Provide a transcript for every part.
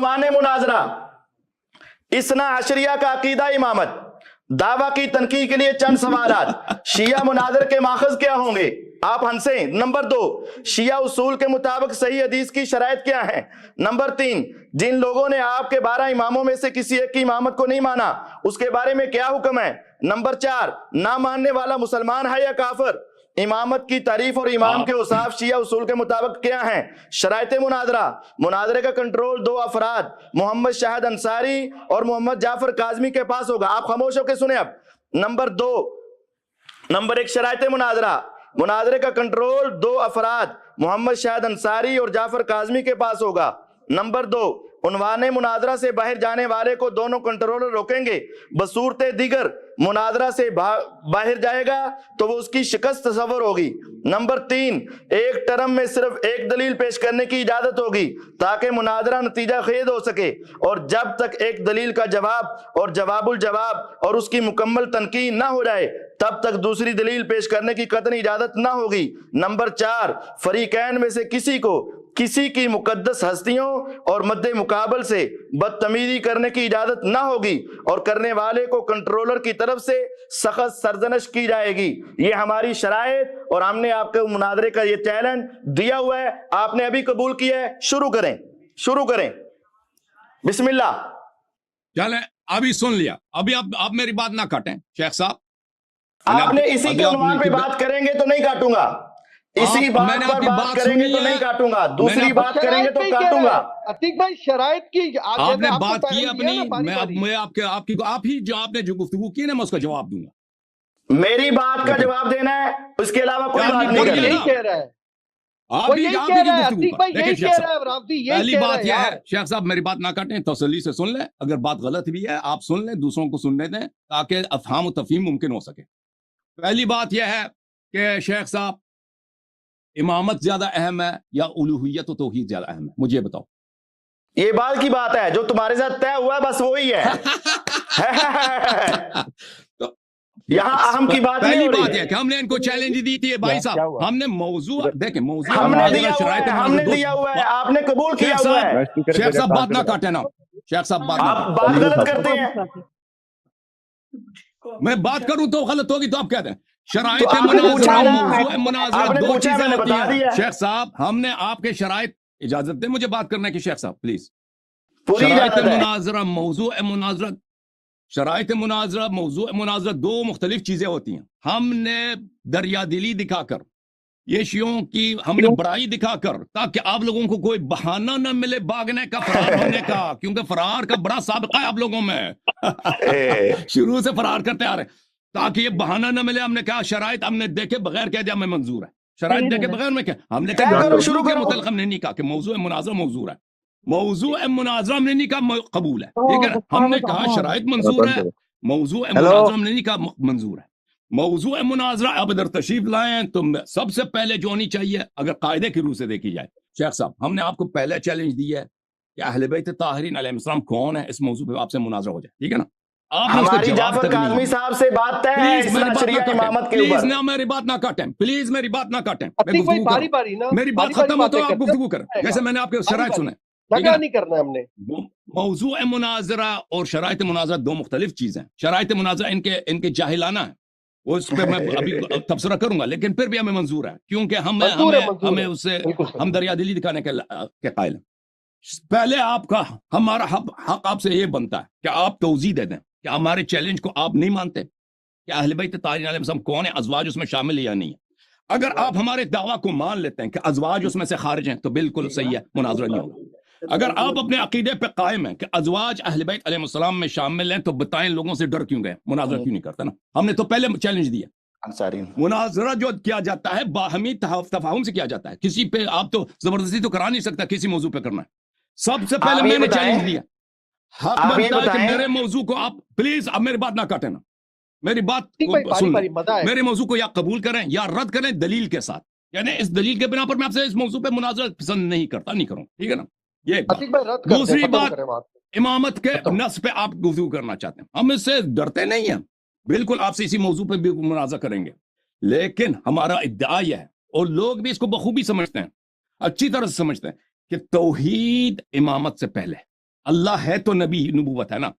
عنوان مناظرہ اسنا عشریہ کا عقیدہ امامت، دعویٰ کی تنقید کے لیے چند سوالات۔ شیعہ مناظر کے ماخذ کیا ہوں گے؟ آپ ہنسیں۔ نمبر 2، شیعہ اصول کے مطابق صحیح حدیث کی شرائط کیا ہیں؟ نمبر 3، جن لوگوں نے آپ کے 12 اماموں میں سے کسی ایک کی امامت کو نہیں مانا اس کے بارے میں کیا حکم ہے؟ نمبر 4، نہ ماننے والا مسلمان ہے یا کافر؟ امامت کی تعریف اور امام کے اوصاف شیعہ اصول کے مطابق کیا ہیں؟ شرائط مناظرہ، مناظرے کا کنٹرول 2 افراد محمد شاہد انصاری اور محمد جعفر کاظمی کے پاس ہوگا۔ آپ خاموش ہو کے سنیں اب۔ نمبر 1 شرائط مناظرہ، مناظرے کا کنٹرول 2 افراد محمد شاہد انصاری اور جعفر کاظمی کے پاس ہوگا۔ نمبر 2، عنوان مناظرہ سے باہر جانے والے کو دونوں کنٹرولر روکیں گے، بصورت دیگر مناظرہ سے باہر جائے گا تو وہ اس کی شکست تصور ہوگی۔ نمبر 3، ایک ٹرم میں صرف ایک دلیل پیش کرنے کی اجازت ہوگی تاکہ مناظرہ نتیجہ خیز ہو سکے، اور جب تک ایک دلیل کا جواب اور جواب الجواب اور اس کی مکمل تنقید نہ ہو جائے تب تک دوسری دلیل پیش کرنے کی قطعی اجازت نہ ہوگی۔ نمبر 4، فریقین میں سے کسی کی مقدس ہستیوں اور مد مقابل سے بدتمیزی کرنے کی اجازت نہ ہوگی اور کرنے والے کو کنٹرولر کی طرف سے سخت سرزنش کی جائے گی۔ یہ ہماری شرائط اور ہم نے آپ کے مناظرے کا یہ چیلنج دیا ہوا ہے، آپ نے ابھی قبول کیا ہے۔ شروع کریں بسم اللہ۔ چلیں ابھی سن لیا، ابھی آپ میری بات نہ کاٹیں شیخ صاحب۔ آپ نے اسی کے عنوان پہ بات کریں گے تو نہیں کاٹوں گا، اسی بات پر بات کریں گے تو نہیں کاٹوں گا، دوسری بات کریں گے تو کاٹوں گا۔ عتیق بھائی شرائط کی آپ نے بات کی اپنی، میں آپ ہی جو آپ نے جو گفتگو کی نا میں اس کا جواب دوں گا۔ میری بات کا جواب دینا ہے، اس کے علاوہ کوئی بات نہیں کرنی۔ یہی کہہ رہا ہے، پہلی بات یہ ہے شیخ صاحب میری بات نہ کاٹیں، تسلی سے سن لیں، اگر بات غلط بھی ہے آپ سن لیں، دوسروں کو سننے دیں تاکہ افہام و تفہیم ممکن ہو سکے۔ پہلی بات یہ ہے کہ شیخ صاحب امامت زیادہ اہم ہے یا الوہیت و توحید زیادہ اہم ہے؟ مجھے بتاؤ۔ یہ بات کی بات ہے، جو تمہارے ساتھ طے ہوا ہے بس وہی ہے۔ یہاں اہم کی بات نہیں پہلی ہو رہی بات ہے کہ ہم نے ان کو چیلنج دی تھی بھائی صاحب، ہم نے موضوع دیکھیں، موضوع ہم نے دیا ہوا ہے، آپ نے قبول کیا ہوا ہے۔ شیخ صاحب بات نہ کاٹیں نا، شیخ صاحب آپ بات غلط کرتے ہیں۔ میں بات کروں تو غلط ہوگی تو آپ کہتے ہیں شرائط تو آپ نے پوچھا مناظرہ، نا، موضوع مناظرہ آپ نے دو پوچھا، چیزیں میں نے ہوتی بتا ہیں۔ دیا۔ شیخ صاحب ہم نے آپ کے شرائط، اجازت دیں مجھے بات کرنے کی شیخ صاحب پلیز۔ پوری شرائط اجازت ہے۔ مناظرہ، موضوع مناظرہ، شرائط مناظرہ، موضوع مناظرہ دو مختلف چیزیں ہوتی ہیں۔ ہم نے دریا دلی دکھا کر، یہ شیعوں کی ہم نے بڑائی دکھا کر، تاکہ آپ لوگوں کو کوئی بہانہ نہ ملے بھاگنے کا، فرار ہونے کا، کیونکہ فرار کا بڑا سابقہ ہے آپ لوگوں میں، شروع سے فرار کرتے آ رہے ہیں، تاکہ یہ بہانہ نہ ملے۔ ہم نے کہا شرائط ہم نے دیکھے بغیر کہہ دیا میں منظور ہے، شرائط دیکھے بغیر میں کیا ہم نے کہا موضوع کے متعلق ہم نے نہیں کہا کہ موضوع مناظرہ موضوع ہے، موضوع مناظرہ ہم نے نہیں کہا قبول ہے، ٹھیک ہے نا؟ ہم نے کہا شرائط منظور ہے، موضوع مناظرہ ہم نے نہیں کہا منظور ہے۔ موضوع مناظرہ اب ادھر تشریف لائیں تو سب سے پہلے جو ہونی چاہیے اگر قاعدے کی روح سے دیکھی جائے، شیخ صاحب ہم نے آپ کو پہلے چیلنج دیا ہے کہ اہل بیت طاہرین علیہ السلام کون ہے، اس موضوع پہ آپ سے مناظرہ ہو جائے، ٹھیک ہے نا؟ آپ نے اس کا ہماری جواب جعفر تک نہیں کاظمی دیا۔ صاحب سے بات طے ہے پلیز اسنا میری بات شریعہ نہ امامت کاٹیں، کے پلیز اوپر۔ نہ میری بات نہ کاٹیں، پلیز میری بات نہ کاٹیں، میں عتیق بھائی گفتگو باری کروں، باری نا، میری بات ختم ہو تو آپ گفتگو کریں، جیسے میں نے آپ کے شرائط سنے، جھگڑا نہیں کرنا ہے ہم نے۔ موضوع مناظرہ اور شرائط مناظرہ دو مختلف چیزیں ہیں۔ شرائط مناظرہ ان کے جاہلانہ ہیں، اس پہ میں ابھی تبصرہ کروں گا، لیکن پھر بھی ہمیں منظور ہے کیونکہ ہمیں اس سے ہم دریا دلی دکھانے کے قائل ہیں۔ پہلے آپ کا ہمارا حق آپ سے یہ بنتا ہے کہ آپ توضیح دے دیں کہ ہمارے چیلنج کو آپ نہیں مانتے کہ اہل بیت طاہرین علیہ السلام کون ہے، ازواج اس میں شامل ہے یا نہیں ہے۔ اگر آپ ہمارے دعویٰ کو مان لیتے ہیں کہ ازواج اس میں سے خارج ہیں تو بالکل صحیح ہے، مناظرہ نہیں ہوگا۔ اگر آپ اپنے عقیدے پہ قائم ہیں کہ ازواج اہل بیت علیہ السلام میں شامل ہیں تو بتائیں لوگوں سے ڈر کیوں گئے، مناظرہ کیوں نہیں کرتا نا؟ ہم نے تو پہلے چیلنج دیا، مناظرہ جو کیا جاتا ہے باہمی تفاہم سے کیا جاتا ہے، کسی پہ آپ تو زبردستی تو کرا نہیں سکتا، کسی موضوع پہ کرنا ہے۔ سب سے پہلے میں نے چیلنج دیا، حق بنتا ہے کہ میرے موضوع کو آپ پلیز اب میری بات نہ کاٹیں نا، میری بات سن لیں، میرے موضوع کو یا قبول کریں یا رد کریں دلیل کے ساتھ، یعنی اس دلیل کے بنا پر میں آپ سے اس موضوع پہ مناظرہ پسند نہیں کرتا، نہیں کروں، ٹھیک ہے نا؟ یہ ایک بات۔ دوسری بات، امامت کے نص پہ آپ گفتگو کرنا چاہتے ہیں، ہم اس سے ڈرتے نہیں ہیں، بالکل آپ سے اسی موضوع پہ بھی مناظرہ کریں گے، لیکن ہمارا ادعا یہ ہے اور لوگ بھی اس کو بخوبی سمجھتے ہیں، اچھی طرح سے سمجھتے ہیں کہ توحید امامت سے پہلے، اللہ ہے تو نبی نبوت ہے نا,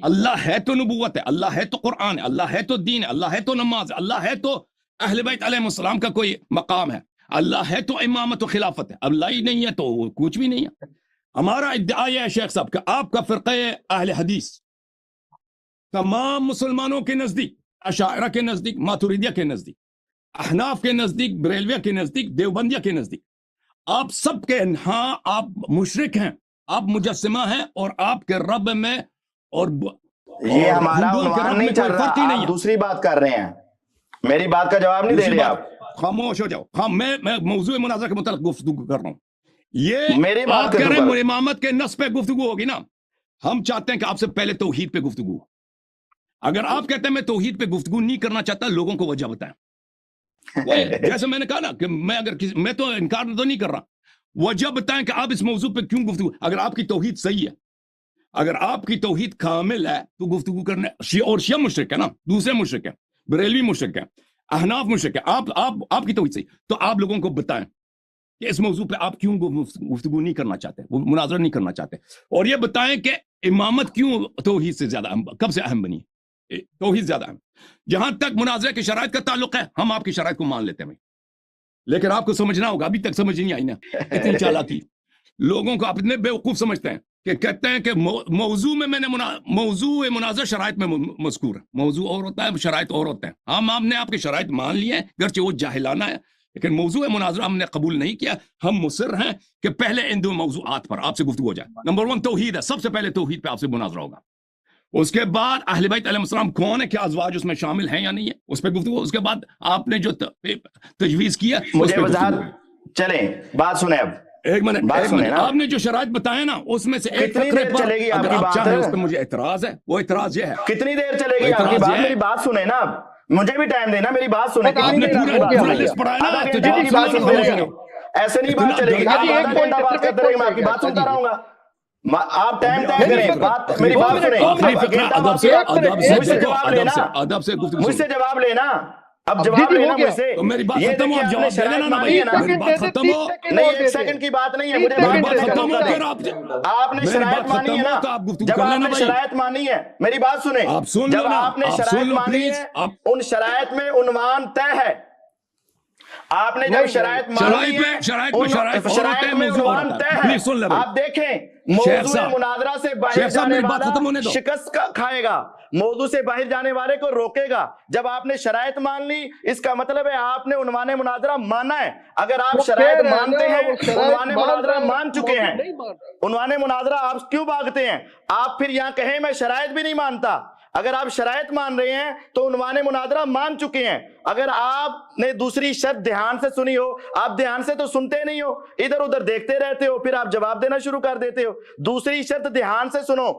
اللہ ہے تو نبوت ہے, اللہ ہے تو قرآن ہے, اللہ ہے تو دین ہے, اللہ ہے تو نماز ہے, اللہ ہے تو اہل بیت علیہ السلام کا کوئی مقام ہے, اللہ ہے تو امامت و خلافت ہے. اللہ ہی نہیں ہے تو کچھ بھی نہیں ہے. ہمارا ادعا یہ ہے شیخ صاحب کہ آپ کا فرقہ اہل حدیث تمام مسلمانوں کے نزدیک, اشاعرہ کے نزدیک, ماتوریدیہ کے نزدیک, احناف کے نزدیک, بریلویہ کے نزدیک, دیوبندیہ کے نزدیک, آپ سب کے ہاں آپ مشرک ہیں, آپ مجسمہ ہیں, اور آپ کے رب میں اور یہ ہمارا ہندوؤں کے عنوان رب نہیں میں چل کوئی فرق رہا, ہی نہیں آپ ہے. دوسری بات کر رہے ہیں, میری بات کا جواب نہیں دے دوسری رہے بات, آپ. خاموش ہو جاؤ. ہاں میں موضوع مناظرہ کے متعلق گفتگو کر رہا ہوں. یہ میری بات آپ کے کہہ رہے اوپر ہیں امامت کے نص پہ گفتگو ہوگی نا, ہم چاہتے ہیں کہ آپ سے پہلے توحید پہ گفتگو ہو. اگر آپ کہتے ہیں میں توحید پہ گفتگو نہیں کرنا چاہتا, لوگوں کو وجہ بتائیں. جیسے میں نے کہا نا کہ میں تو انکار تو نہیں کر رہا, وجہ بتائیں کہ آپ اس موضوع پہ کیوں گفتگو. اگر آپ کی توحید صحیح ہے, اگر آپ کی توحید کامل ہے تو گفتگو کرنے, اور شیعہ مشرک ہے نا, دوسرے مشرک ہیں, بریلوی مشرک ہیں, احناف مشرک ہیں, آپ کی توحید صحیح, تو آپ لوگوں کو بتائیں کہ اس موضوع پہ آپ کیوں گفتگو نہیں کرنا چاہتے, مناظرہ نہیں کرنا چاہتے, اور یہ بتائیں کہ امامت کیوں توحید سے زیادہ اہم, کب سے اہم بنی, توحید زیادہ اہم. جہاں تک مناظرے کی شرائط کا تعلق ہے, ہم آپ کی شرائط کو مان لیتے ہیں, لیکن آپ کو سمجھنا ہوگا, ابھی تک سمجھ نہیں آئی نا اتنی چالاکی. لوگوں کو آپ اتنے بیوقوف سمجھتے ہیں کہ کہتے ہیں کہ موضوع میں نے موضوع مناظرہ شرائط میں مذکور ہے, موضوع اور ہوتا ہے, شرائط اور ہوتے ہیں. ہم نے آپ کی شرائط مان لی ہیں, گرچہ وہ جاہلانہ ہے, لیکن موضوع مناظرہ ہم نے قبول نہیں کیا. ہم مصر ہیں کہ پہلے ان دو موضوعات پر آپ سے گفتگو ہو جائے. نمبر 1 توحید ہے, سب سے پہلے توحید پہ آپ سے مناظرہ ہوگا. اس کے بعد اہل بیت علیہ السلام کون ہے, کیا ازواج اس میں شامل ہیں یا نہیں ہے, اس پہ گفتگو. اس کے بعد آپ نے جو تجویز کیا مجھے وضاحت, چلیں بات سنیں اب, ایک منٹ, نا, آپ نے جو شرائط بتائے نا اس میں سے ایک کتنی فقرے دیر پر چلے گی آپ اگر کی آپ بات, چاہیں اس پہ مجھے اعتراض ہے, وہ اعتراض یہ ہے. کتنی دیر چلے گی آپ کی بات, میری بات سنیں نا, اب مجھے بھی ٹائم دینا, میری بات سنیں. آپ نے پورا لسٹ پڑھا ہے نا, تو جواب کی بات سنتے رہیں گے, ایسے نہیں بات چلے گی. آپ آدھا گھنٹہ بات کرتے رہیں گے, میں آپ کی بات سنتا رہوں گا. آپ ٹائم طے کریں, میری بات سنیں. آخری فقرہ ادب سے ادب سے گفتگو, مجھ سے جواب لینا, اب جواب لینا مجھ سے. تو میری بات ختم ہو, آپ جواب دے لینا نا بھائی, میری بات ختم ہو. نہیں, 1 سیکنڈ کی بات نہیں ہے, مجھے میری بات بات ختم ہو, پھر آپ نے شرائط مانی ہے نا, تو آپ گفتگو جب کر آپ لینا نے بھائی. شرائط مانی ہے, میری بات سنیں, آپ سن لو جب نا, آپ نے آپ شرائط سن لو مانی پلیز. ہے, ان شرائط میں عنوان طے ہے. آپ نے جب شرائط مانی ہے, شرائط میں عنوان طے ہے. آپ دیکھیں, موضوع مناظرہ سے باہر جانے والا شکست کھائے گا, موضوع سے باہر جانے والے کو روکے گا. جب آپ نے شرائط مان لی, اس کا مطلب ہے آپ نے عنوان مناظرہ مانا ہے. اگر آپ شرائط مانتے ہیں, عنوان مناظرہ مان چکے ہیں, عنوان مناظرہ آپ کیوں بھاگتے ہیں؟ آپ پھر یہاں کہیں میں شرائط بھی نہیں مانتا. اگر آپ شرائط مان رہے ہیں تو عنوان مناظرہ مان چکے ہیں. اگر آپ نے دوسری شرط دھیان سے سنی ہو, آپ دھیان سے تو سنتے نہیں ہو, ادھر ادھر دیکھتے رہتے ہو, پھر آپ جواب دینا شروع کر دیتے ہو. دوسری شرط دھیان سے سنو,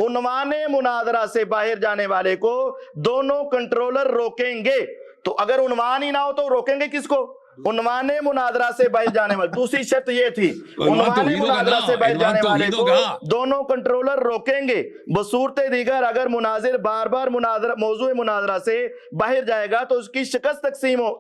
عنوان مناظرہ سے باہر جانے والے کو دونوں کنٹرولر روکیں گے. تو اگر عنوان ہی نہ ہو تو روکیں گے کس کو؟ عنوان مناظرہ سے باہر جانے والے. دوسری شرط یہ تھی, عنوان مناظرہ سے باہر جانے والے کو دونوں کنٹرولر روکیں گے. بصورت دیگر اگر مناظر بار بار موضوع مناظرہ سے باہر جائے گا تو اس کی شکست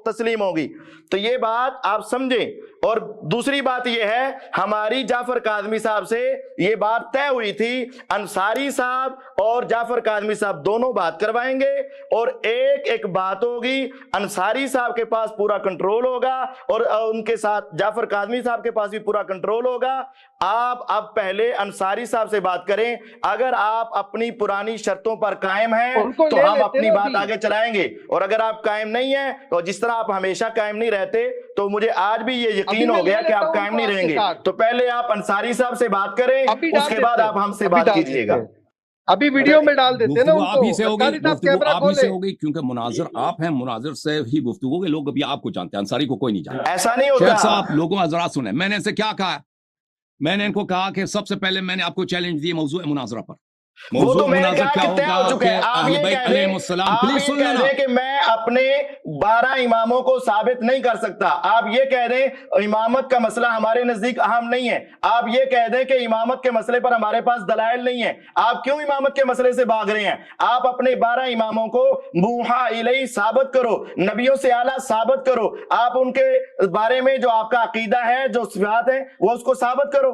تسلیم ہوگی. تو یہ بات آپ سمجھیں. اور دوسری بات یہ ہے, ہماری جعفر کاظمی صاحب سے یہ بات طے ہوئی تھی, انصاری صاحب اور جعفر کاظمی صاحب دونوں بات کروائیں گے, اور ایک بات ہوگی. انصاری صاحب کے پاس پورا کنٹرول ہوگا اور ان کے ساتھ جعفر کاظمی صاحب کے پاس بھی پورا کنٹرول ہوگا. آپ اب پہلے انصاری صاحب سے بات کریں. اگر آپ اپنی پرانی شرطوں پر قائم ہیں تو ہم اپنی بات آگے چلائیں گے, اور اگر آپ قائم نہیں ہیں تو جس طرح آپ ہمیشہ قائم نہیں رہتے, تو مجھے آج بھی یہ یقین ہو گیا کہ آپ قائم نہیں رہیں گے. تو پہلے آپ انصاری صاحب سے بات کریں, اس کے بعد آپ ہم سے بات کیجئے گا. ابھی ویڈیو میں ڈال دیتے نا, آپ ہی سے ہوگی, گفتگو آپ ہی سے ہوگی, کیونکہ مناظر آپ ہیں, مناظر سے ہی گفتگو ہوگی. لوگ ابھی آپ کو جانتے ہیں, انصاری کو کوئی نہیں جانتا. ایسا نہیں ہوتا. شیخ صاحب لوگوں حضرات سنیں, میں نے ان سے کیا کہا, میں نے ان کو کہا کہ سب سے پہلے میں نے آپ کو چیلنج دی موضوع مناظرہ پر. موضوع مناظر کیا ہوگا کہ اہل بیت علیہ السلام, پلیز سن لینا, کہ میں اپنے 12 اماموں کو ثابت نہیں کر سکتا. آپ یہ کہہ دیں امامت کا مسئلہ ہمارے نزدیک اہم نہیں ہے. آپ یہ کہہ دیں کہ امامت کے مسئلے پر ہمارے پاس دلائل نہیں ہے. آپ کیوں امامت کے مسئلے سے بھاگ رہے ہیں؟ آپ اپنے 12 اماموں کو موحی الیہ ثابت کرو, نبیوں سے اعلیٰ ثابت کرو. آپ ان کے بارے میں جو آپ کا عقیدہ ہے, جو صفات ہیں, وہ اس کو ثابت کرو.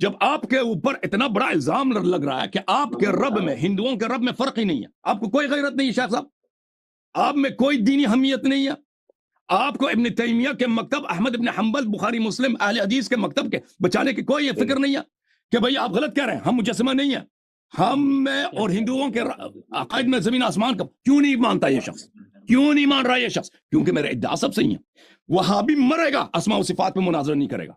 جب آپ کے اوپر اتنا بڑا الزام لگ رہا ہے کہ آپ کے رب میں ہندوؤں کے رب میں فرق ہی نہیں ہے, آپ کو کوئی غیرت نہیں ہے شیخ صاحب, آپ میں کوئی دینی حمیت نہیں ہے, آپ کو ابن تیمیہ کے مکتب, احمد ابن حنبل, بخاری مسلم, اہل حدیث کے مکتب کے بچانے کی کوئی فکر نہیں ہے کہ بھئی آپ غلط کہہ رہے ہیں, ہم مجسمہ نہیں ہیں, ہم میں اور ہندوؤں کے عقائد میں زمین آسمان کا. کیوں نہیں مانتا یہ شخص, کیوں نہیں مان رہا یہ شخص؟ کیونکہ میرے ادعا سب صحیح ہیں. وہابی مرے گا اسماء و صفات پہ مناظرہ نہیں کرے گا,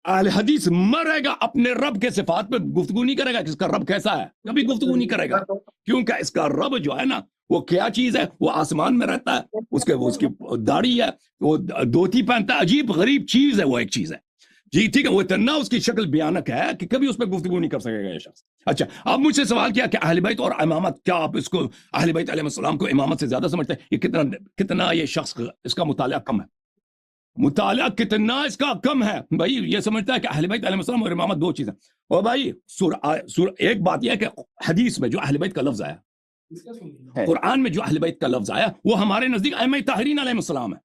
اہل حدیث مرے گا اپنے رب کے صفات پہ گفتگو نہیں کرے گا کہ اس کا رب کیسا ہے, کبھی گفتگو نہیں کرے گا, کیونکہ اس کا رب جو ہے نا وہ کیا چیز ہے, وہ آسمان میں رہتا ہے, اس کی داڑھی ہے, وہ دھوتی پہنتا ہے, عجیب غریب چیز ہے, وہ ایک چیز ہے جی, ٹھیک ہے, وہ اتنا اس کی شکل بیانک ہے کہ کبھی اس پہ گفتگو نہیں کر سکے گا یہ شخص. اچھا, آپ مجھ سے سوال کیا کہ اہل بیت اور امامت, کیا آپ اس کو اہل بیت علیہ السلام کو امامت سے زیادہ سمجھتے ہیں؟ یہ کتنا یہ شخص اس کا مطالعہ کم ہے, مطالعہ کتنا اس کا کم ہے بھائی. یہ سمجھتا ہے کہ اہل بیت علیہ السلام اور امامت دو چیزیں. اور بھائی ایک بات یہ ہے کہ حدیث میں جو اہل بیت کا لفظ آیا, قرآن میں جو اہل بیت کا لفظ آیا, وہ ہمارے نزدیک ائمہ طاہرین علیہ السلام ہے,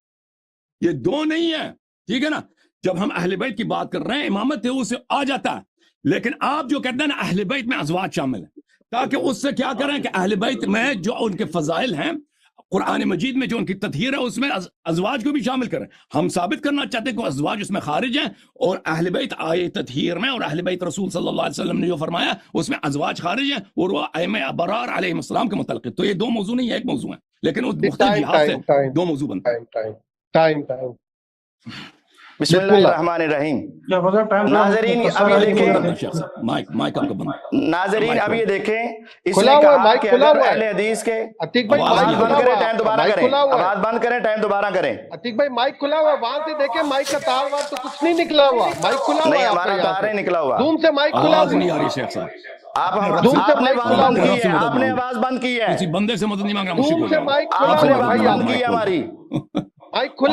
یہ دو نہیں ہے, ٹھیک ہے نا. جب ہم اہل بیت کی بات کر رہے ہیں, امامت ہے اسے آ جاتا ہے, لیکن آپ جو کہتے ہیں نا اہل بیت میں ازواج شامل ہیں, تاکہ اس سے کیا کریں کہ اہل بیت میں جو ان کے فضائل ہیں, قرآن مجید میں جو ان کی تطہیر ہے, اس میں ازواج کو بھی شامل کریں. ہم ثابت کرنا چاہتے ہیں کہ ازواج اس میں خارج ہیں, اور اہل بیت آئے تطہیر میں, اور اہل بیت رسول صلی اللہ علیہ وسلم نے جو فرمایا اس میں ازواج خارج ہیں, اور وہ ائمہ ابرار علیہ السلام کے متعلق. تو یہ دو موضوع نہیں ہے, ایک موضوع ہے, لیکن اس مختلف لحاظ سے دو موضوع بنتے ہیں. ٹائم بسم اللہ الرحمن الرحیم. ناظرین اب یہ دیکھیں, مائک آپ کا بند. ناظرین اب یہ دیکھیں, اس نے کہا کہ اگر اہل حدیث کے عتیق بھائی آواز بند کریں, ٹائم دوبارہ کریں, آواز بند کریں, ٹائم دوبارہ کریں. عتیق بھائی مائک کھلا ہوا, وہاں سے دیکھیں مائک کا تار وار تو کچھ نہیں نکلا ہوا, مائک کھلا ہوا نہیں, ہے, ہمارا تار نہیں نکلا ہوا, دوم سے مائک کھلا آواز ہوا. نہیں آ رہی شیخ صاحب, آپ نے آواز بند کی ہے, آپ نے آواز بند کی ہے, کسی بندے سے مدد نہیں مانگ رہا, دوم سے مشکل مائک آپ نے کھلا ہوا آواز بھائی, بند کی ہے ہماری. مائک کھلا